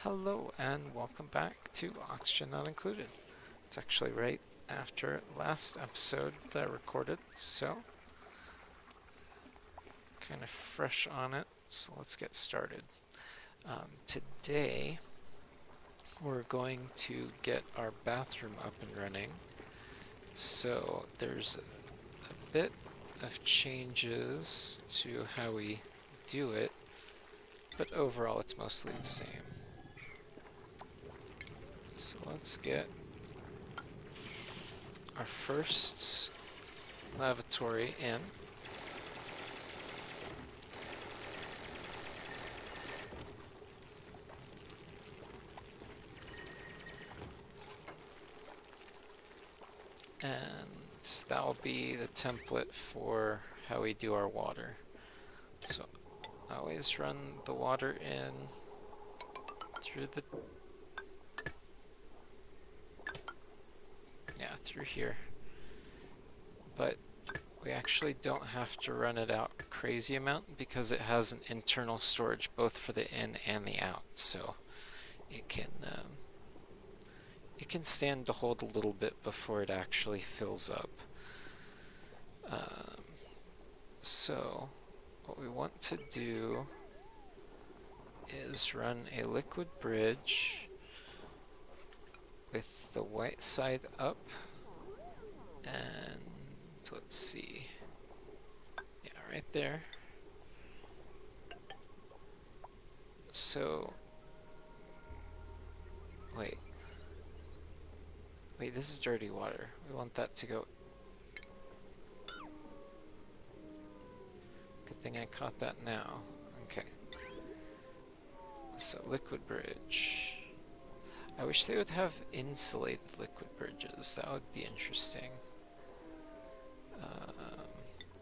Hello and welcome back to Oxygen Not Included. It's actually right after last episode that I recorded, so kind of fresh on it, so let's get started. Today we're going to get our bathroom up and running, so there's a bit of changes to how we do it, but overall it's mostly the same. So let's get our first lavatory in. And that'll be the template for how we do our water. So I always run the water in through through here. But we actually don't have to run it out a crazy amount because it has an internal storage both for the in and the out. So it can stand to hold a little bit before it actually fills up. So what we want to do is run a liquid bridge with the white side up, and let's see, yeah, right there. So wait, this is dirty water. We want that to go. Good thing I caught that now. Okay. So liquid bridge. I wish they would have insulated liquid bridges. That would be interesting.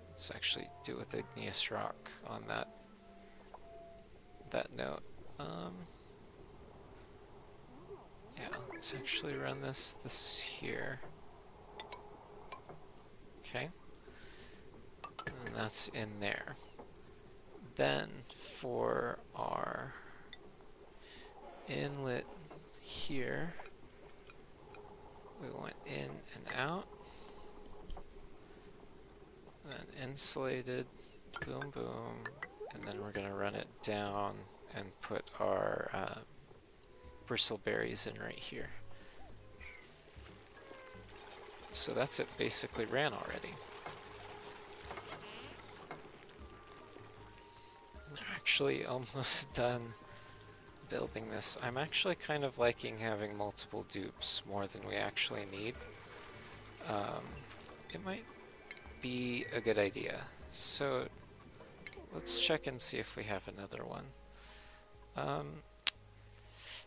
Let's actually do it with igneous rock on that note. Yeah, let's actually run this here. Okay. And that's in there. Then for our inlet here, we want in and out, and then insulated, boom boom, and then we're going to run it down and put our bristleberries in right here. So that's it, basically ran already. We're actually almost done building this. I'm actually kind of liking having multiple dupes more than we actually need. It might be a good idea. So let's check and see if we have another one.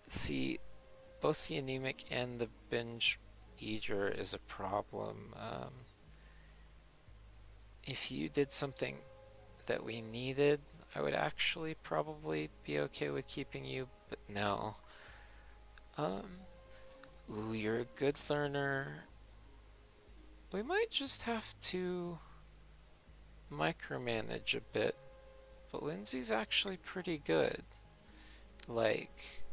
See, both the anemic and the binge eater is a problem. If you did something that we needed, I would actually probably be okay with keeping you, but no. Ooh, you're a good learner. We might just have to micromanage a bit, but Lindsay's actually pretty good. Like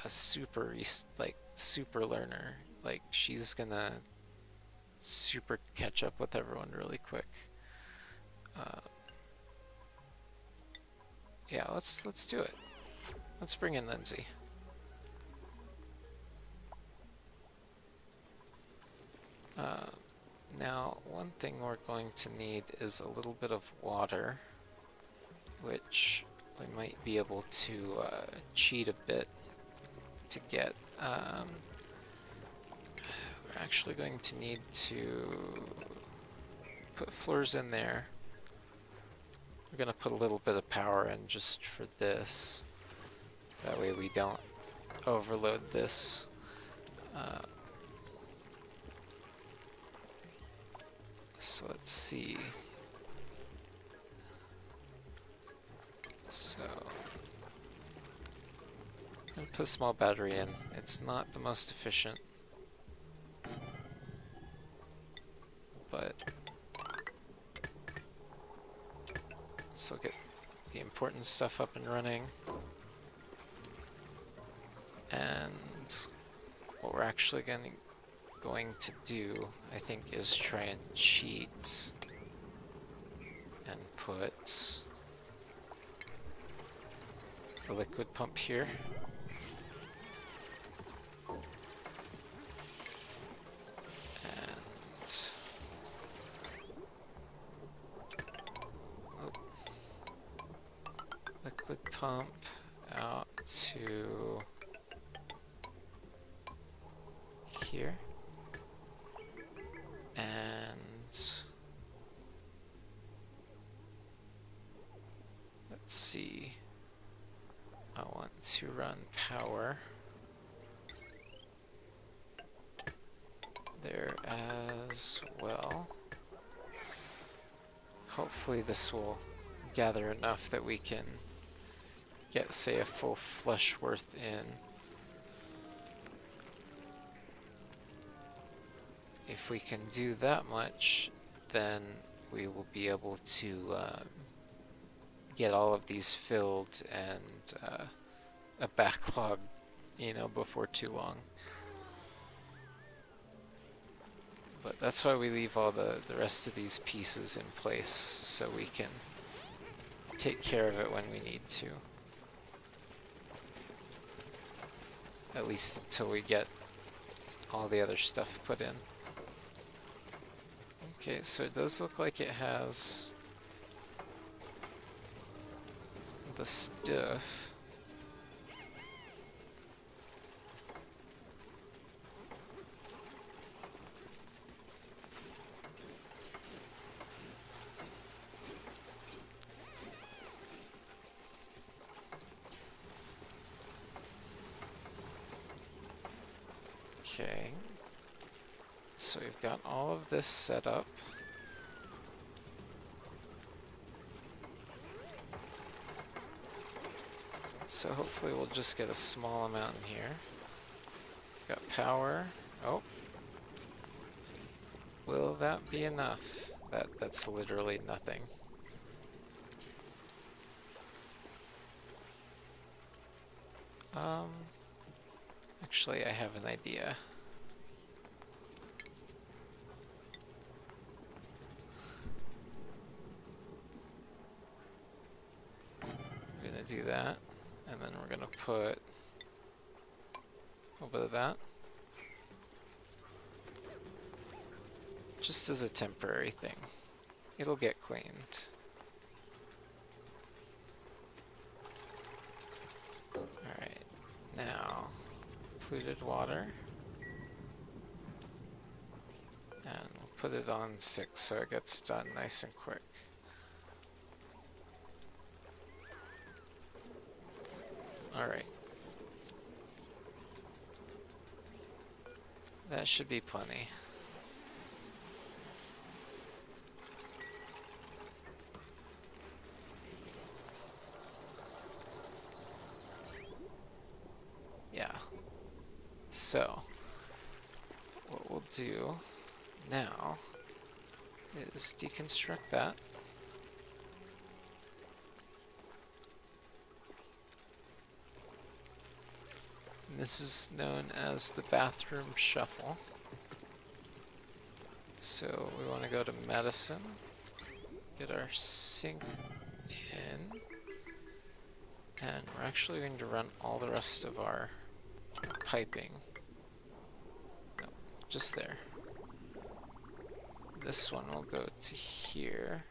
a super learner. Like, she's gonna super catch up with everyone really quick. Yeah, let's do it. Let's bring in Lindsay. Now, one thing we're going to need is a little bit of water, which we might be able to cheat a bit to get. We're actually going to need to put floors in there. We're going to put a little bit of power in just for this. That way we don't overload this. So let's see. So I'm going to put a small battery in. It's not the most efficient, but let's get the important stuff up and running. And what we're actually going to do, I think, is try and cheat and put a liquid pump here. And liquid pump out to here. And let's see. I want to run power there as well. Hopefully this will gather enough that we can get, say, a full flush worth in. If we can do that much, then we will be able to get all of these filled and a backlog, you know, before too long. But that's why we leave all the rest of these pieces in place, so we can take care of it when we need to. At least until we get all the other stuff put in. Okay, so it does look like it has the stuff. Okay, so we've got all of this set up. So hopefully we'll just get a small amount in here. Got power. Oh. Will that be enough? That's literally nothing. Actually, I have an idea. We're gonna do that, and then we're gonna put a little bit of that. Just as a temporary thing. It'll get cleaned. Alright, now polluted water. And we'll put it on 6 so it gets done nice and quick. Alright. That should be plenty. Yeah. So, what we'll do now is deconstruct that. And this is known as the bathroom shuffle. So we want to go to medicine, get our sink in, and we're actually going to run all the rest of our piping. No, just there. This one will go to here.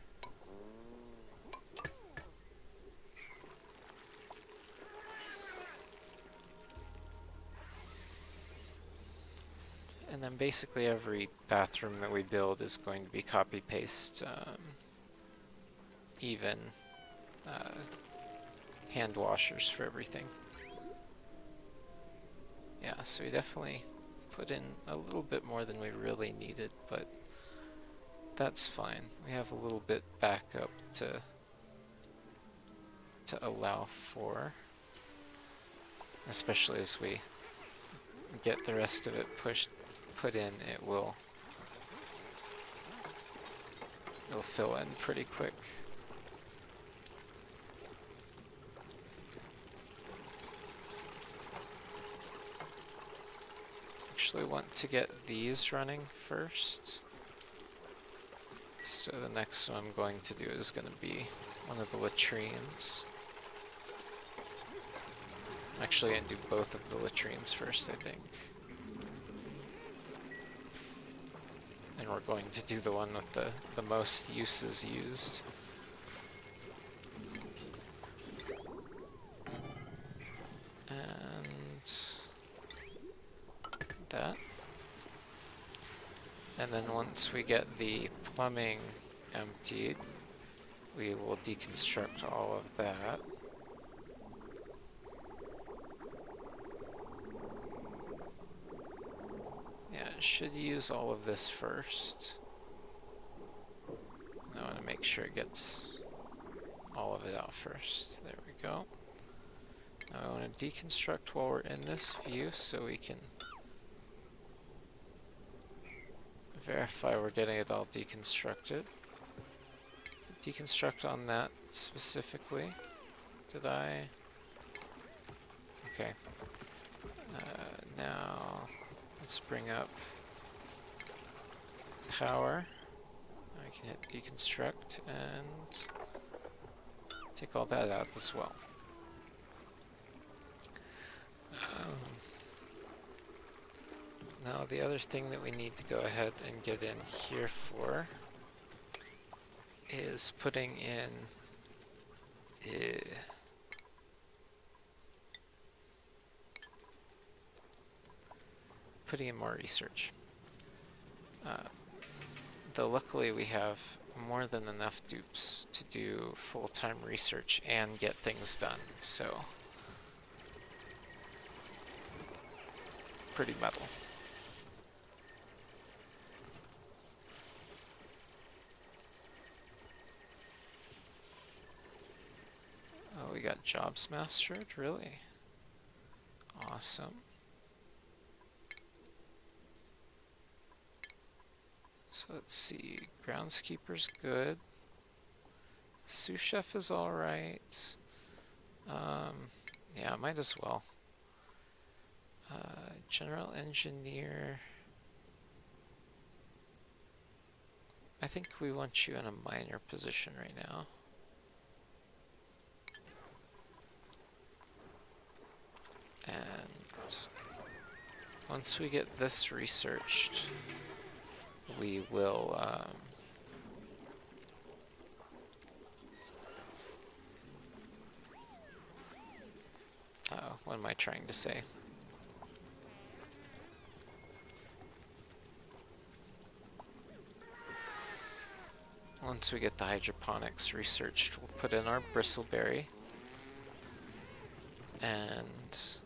And then basically every bathroom that we build is going to be copy-paste, even hand washers for everything. Yeah, so we definitely put in a little bit more than we really needed, but that's fine. We have a little bit back up to allow for, especially as we get the rest of it put in, it'll fill in pretty quick. actually want to get these running first. So the next one I'm going to do is going to be one of the latrines. I'm actually going to do both of the latrines first, I think. And we're going to do the one with the most uses used. And that. And then once we get the plumbing emptied, we will deconstruct all of that. Yeah, it should use all of this first. I want to make sure it gets all of it out first. There we go. Now I want to deconstruct while we're in this view so we can verify we're getting it all deconstructed. Deconstruct on that specifically. Did I? Okay. Now let's bring up power. I can hit deconstruct and take all that out as well. Now the other thing that we need to go ahead and get in here for is putting in more research. Though luckily we have more than enough dupes to do full-time research and get things done, so pretty metal. Oh, we got jobs mastered? Really? Awesome. So let's see, groundskeeper's good. Sous chef is alright. Yeah, might as well. General engineer. I think we want you in a minor position right now. And once we get this researched, we will what am I trying to say? Once we get the hydroponics researched, we'll put in our bristleberry, and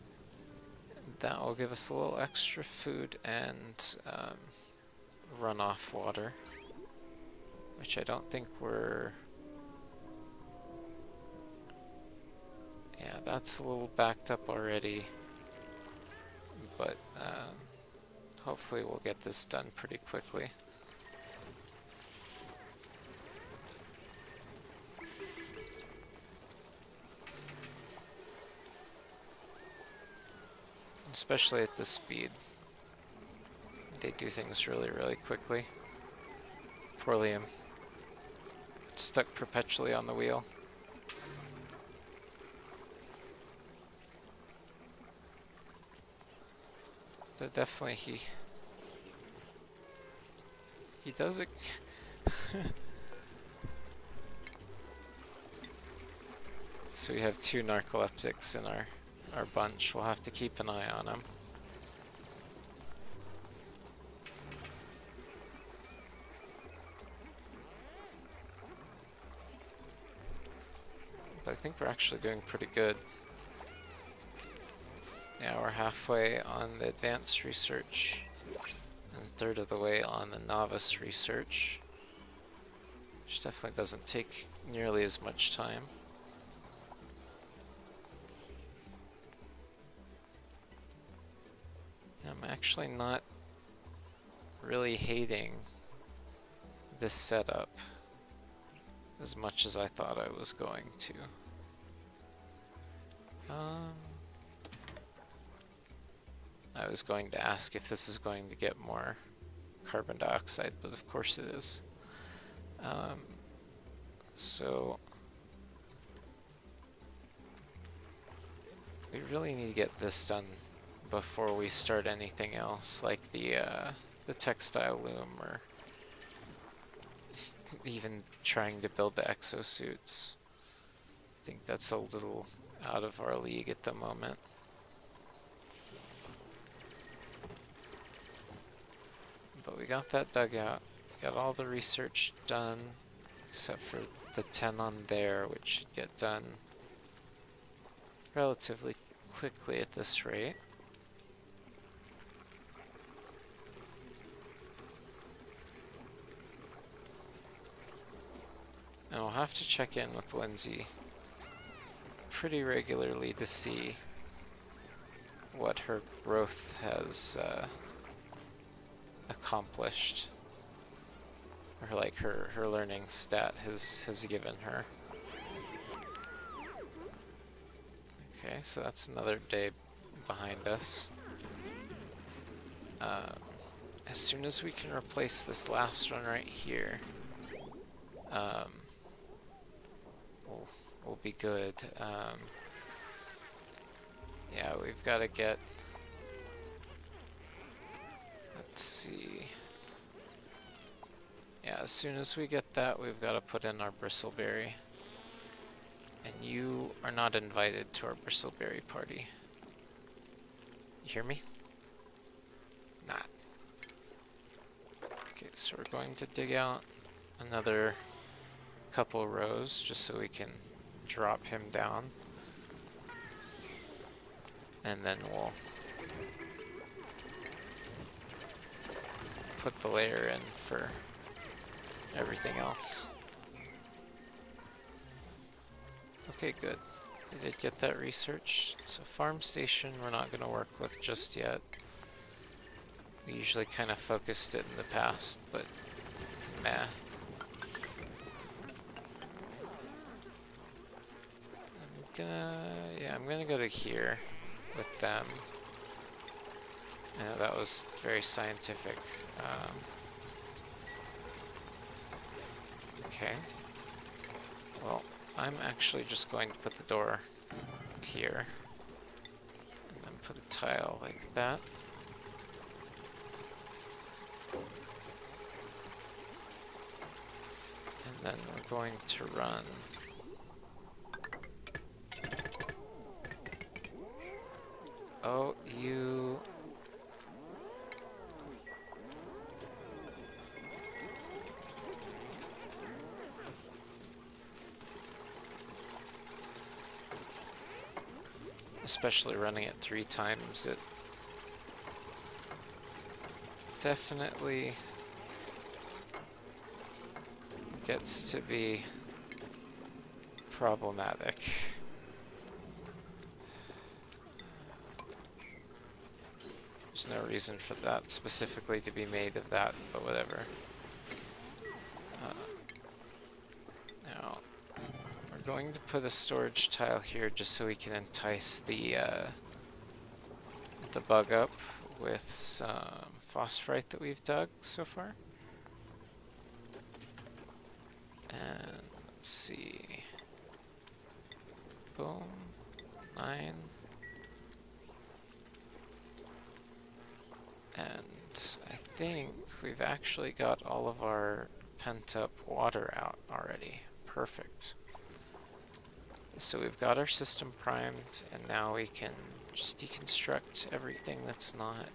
that will give us a little extra food and runoff water, which I don't think we're... Yeah, that's a little backed up already, but hopefully we'll get this done pretty quickly. Especially at this speed. They do things really, really quickly. Poor Liam. Stuck perpetually on the wheel. So definitely he does it. So we have 2 narcoleptics in our bunch. We'll have to keep an eye on them. But I think we're actually doing pretty good. Yeah, we're halfway on the advanced research and a third of the way on the novice research, which definitely doesn't take nearly as much time. I'm actually not really hating this setup as much as I thought I was going to. was going to ask if this is going to get more carbon dioxide, but of course it is. So we really need to get this done before we start anything else, like the textile loom, or even trying to build the exosuits. I think that's a little out of our league at the moment. But we got that dug out. We got all the research done, except for the 10 on there, which should get done relatively quickly at this rate. And we'll have to check in with Lindsay pretty regularly to see what her growth has accomplished, or like her learning stat has given her. Okay, so that's another day behind us. As soon as we can replace this last one right here, we'll be good. Yeah, we've got to get, let's see. Yeah, as soon as we get that, we've got to put in our bristleberry. And you are not invited to our bristleberry party. You hear me? Not. Okay, so we're going to dig out another couple rows just so we can drop him down. And then we'll put the layer in for everything else. Okay, good. We did get that research. So farm station we're not going to work with just yet. We usually kind of focused it in the past, but meh. I'm gonna go to here with them. Yeah, that was very scientific. Okay. Well, I'm actually just going to put the door here. And then put a tile like that. And then we're going to run you... Especially running it 3 times, it definitely gets to be problematic. There's no reason for that specifically to be made of that, but whatever. Now, we're going to put a storage tile here just so we can entice the bug up with some phosphorite that we've dug so far. And let's see. Boom. 9. And I think we've actually got all of our pent-up water out already. Perfect. So we've got our system primed, and now we can just deconstruct everything that's not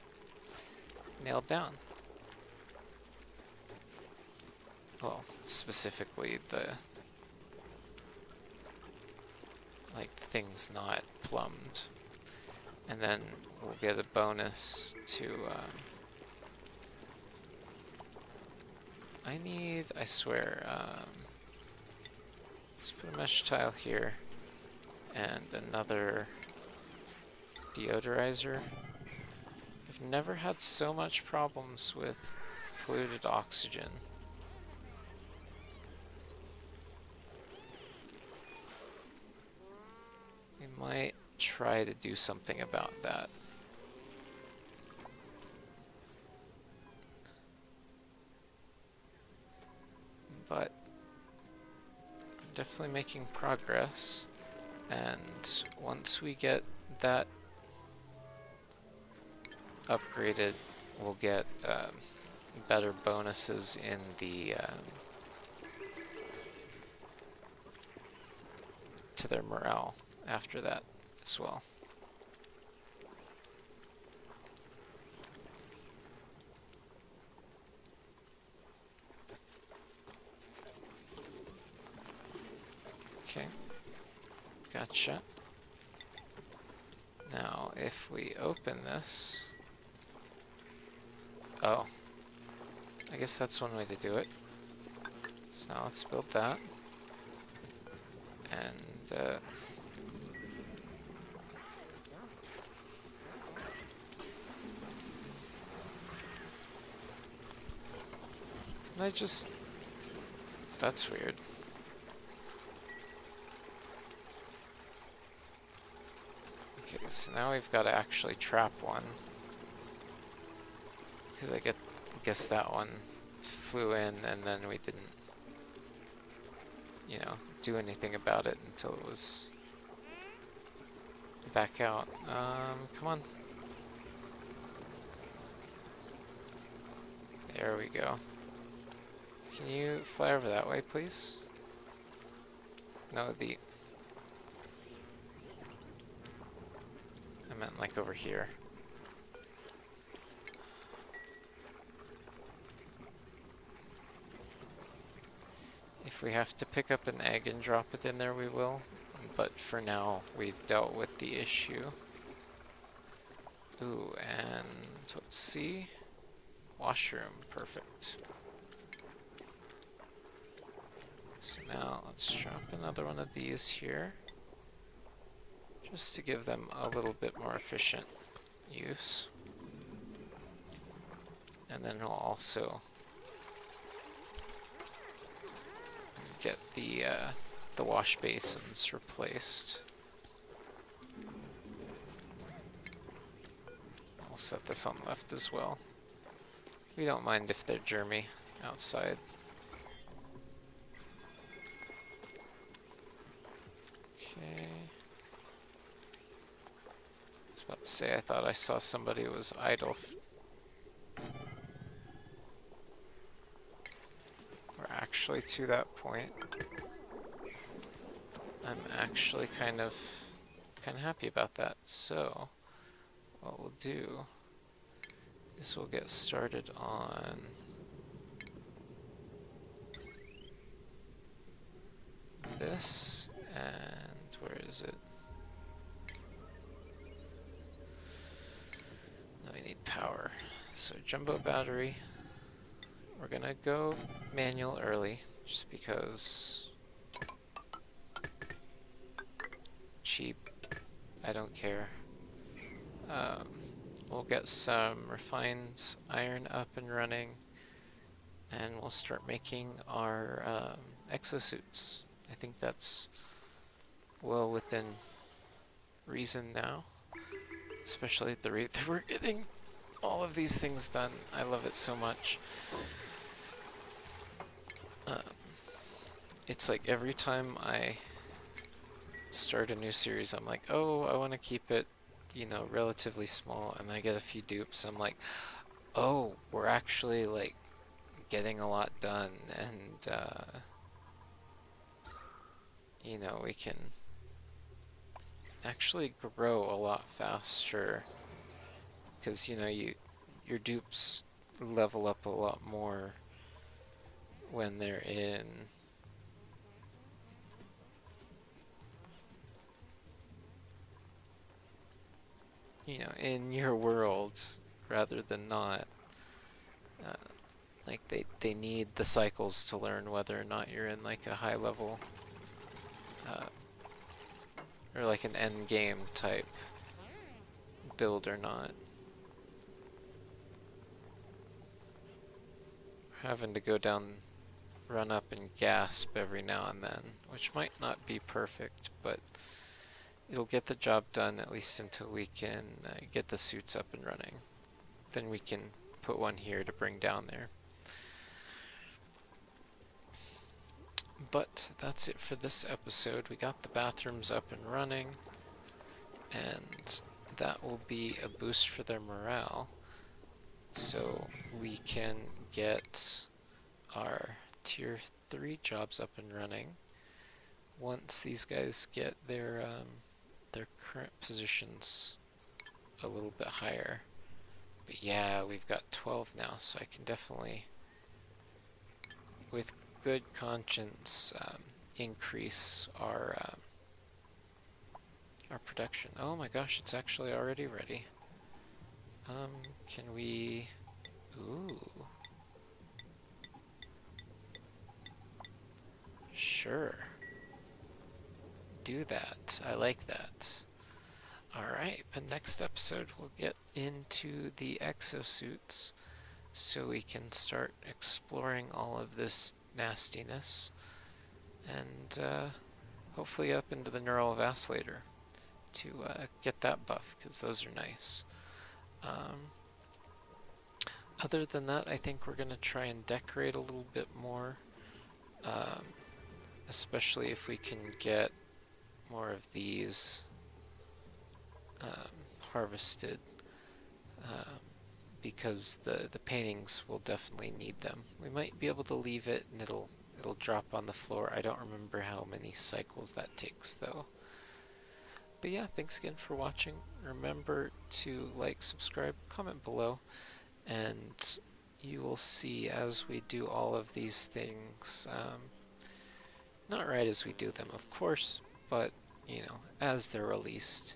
nailed down. Well, specifically the things not plumbed. And then we'll get a bonus to, I swear, let's put a mesh tile here, and another deodorizer. I've never had so much problems with polluted oxygen. We might try to do something about that. but I'm definitely making progress. And once we get that upgraded, we'll get better bonuses in the to their morale after that as well. Okay, gotcha. Now, if we open this... Oh, I guess that's one way to do it. So now let's build that. And, didn't I just... That's weird. Okay, so now we've got to actually trap one. Because I guess that one flew in and then we didn't, you know, do anything about it until it was back out. Come on. There we go. Can you fly over that way, please? No, I meant like over here. If we have to pick up an egg and drop it in there, we will. But for now, we've dealt with the issue. Ooh, and let's see. Washroom, perfect. So now let's drop another one of these here. Just to give them a little bit more efficient use. And then we'll also get the wash basins replaced. I'll set this on left as well. We don't mind if they're germy outside. Okay. I was about to say, I thought I saw somebody who was idle. We're actually to that point. I'm actually kind of happy about that. So what we'll do is we'll get started on this, and where is it? Now we need power. So jumbo battery. We're gonna go manual early, just because cheap, I don't care. We'll get some refined iron up and running, and we'll start making our exosuits. I think that's well within reason now, especially at the rate that we're getting all of these things done. I love it so much. It's like every time I start a new series, I'm like, oh, I want to keep it, you know, relatively small, and I get a few dupes. I'm like, oh, we're actually like getting a lot done, and you know, we can actually grow a lot faster, because you know, your dupes level up a lot more when they're in in your world rather than not. Like they need the cycles to learn whether or not you're in like a high level or like an end game type build or not. Having to go down, run up and gasp every now and then, which might not be perfect, but it'll get the job done at least until we can get the suits up and running. Then we can put one here to bring down there. But that's it for this episode. We got the bathrooms up and running, and that will be a boost for their morale. So we can get our tier 3 jobs up and running once these guys get their current positions a little bit higher. But yeah, we've got 12 now, so I can definitely, with good conscience, increase our production. Oh my gosh, it's actually already ready. Can we... Ooh. Sure. Do that. I like that. Alright, but next episode we'll get into the exosuits so we can start exploring all of this nastiness and hopefully up into the neural vacillator to get that buff, because those are nice. Other than that, I think we're going to try and decorate a little bit more, especially if we can get more of these harvested, because the paintings will definitely need them. We might be able to leave it and it'll drop on the floor. I don't remember how many cycles that takes though. But yeah, thanks again for watching. Remember to like, subscribe, comment below, and you will see as we do all of these things, not right as we do them, of course, but, you know, as they're released.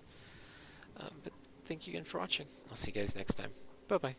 But thank you again for watching. I'll see you guys next time. Bye-bye.